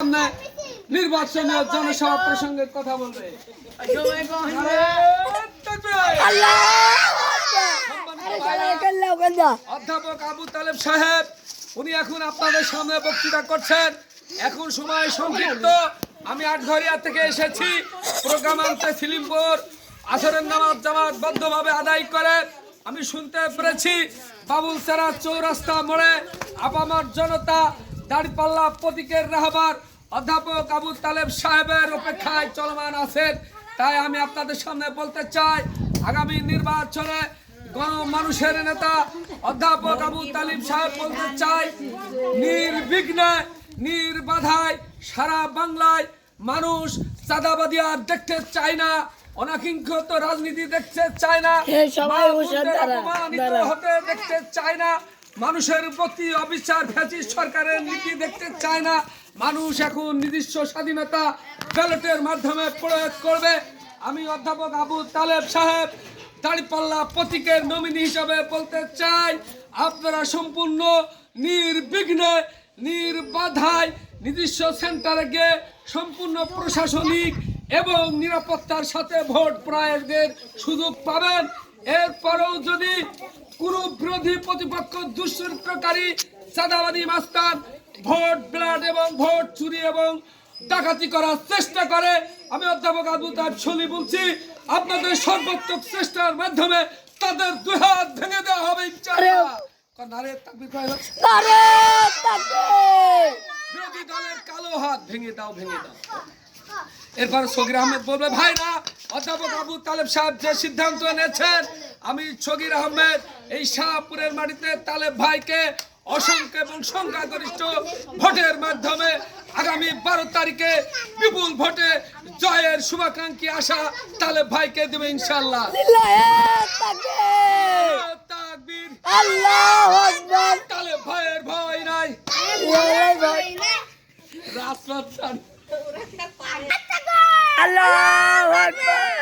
সামনে নির্বাচনীয় জনসভা প্রসঙ্গে কথা বলবে। অধ্যাপক আবু তালেব সাহেব উনি এখন আপনাদের সামনে বক্তৃতা করছেন। এখন সময় সংক্ষিপ্ত। আমি আটঘরিয়া থেকে এসেছি। প্রোগ্রাম আনতে সিলিমপুর আসরের নামাজ জামাত বদ্ধভাবে আদায় করে আমি শুনতে পেরেছি বাবুলসেরা চৌরাস্তা মোড়ে আপামার জনতা দাঁড়িপাল্লা প্রতীকের রাহবার অধ্যাপক আবু তালেব সাহেবের অপেক্ষায় চলমান আছেন। তাই আমি আপনাদের সামনে বলতে চাই, আগামী নির্বাচনে গণমানুষের নেতা অধ্যাপক আবু তালেব সাহেব বলতে চাই, নির্বিঘ্নে নির্বাধায় সারা বাংলায় মানুষ চাঁদাবাদী আর দেখতে চায় না, অনাকাঙ্ক্ষিত রাজনীতি দেখতে চায় না, অপমানিত হতে দেখতে চায় না, মানুষের প্রতি অবিচার ফ্যাসিস্ট সরকারের নীতি দেখতে চায় না। মানুষ এখন নিজস্ব স্বাধীনতা ব্যালটের মাধ্যমে প্রয়োগ করবে। আমি অধ্যাপক আবু তালেব সাহেব দাঁড়িপাল্লা প্রতীকের নমিনি হিসাবে বলতে চাই, আপনারা সম্পূর্ণ নির্বিঘ্নে নির্বাধায় নিজস্ব সেন্টারে গিয়ে সম্পূর্ণ প্রশাসনিক এবং নিরাপত্তার সাথে ভোট প্রয়োগের সুযোগ পাবেন। এরপরেও যদি কোনো বিরোধী প্রতিপক্ষ দুষ্কৃতকারী চাঁদাবাদী মাস্তান ভোট ব্লাড এবং ভোট চুরি এবং ডাকাতি করার চেষ্টা করে, আমি অধ্যাপক আবু তালেব সলি বলছি, আপনাদের সর্বোত্তম চেষ্টার মাধ্যমে তাদের দুই হাত ভেঙে দেওয়া হবে ইনশাআল্লাহ। বিরোধী দলের কালো হাত ভেঙে দাও, ভেঙে দাও। এরপর সগির আহমেদ বলবে, ভাইরা অধ্যাপক আবু তালেব সাহেব যে সিদ্ধান্ত নিয়েছেন, আমি সগির আহমেদ এই শাহপুরের মাটিতে তালেব ভাইকে অসংখ্য এবং সংখ্যাগরিষ্ঠ ভোটের মাধ্যমে আগামী 12 তারিখে বিপুল ভোটে জয়ের শুভাকাঙ্ক্ষী আশা তালেব ভাইকে দেবে ইনশাআল্লাহ। তালেব ভাইয়ের ভয় নাই, রাজপথ আল্লাহু আকবার।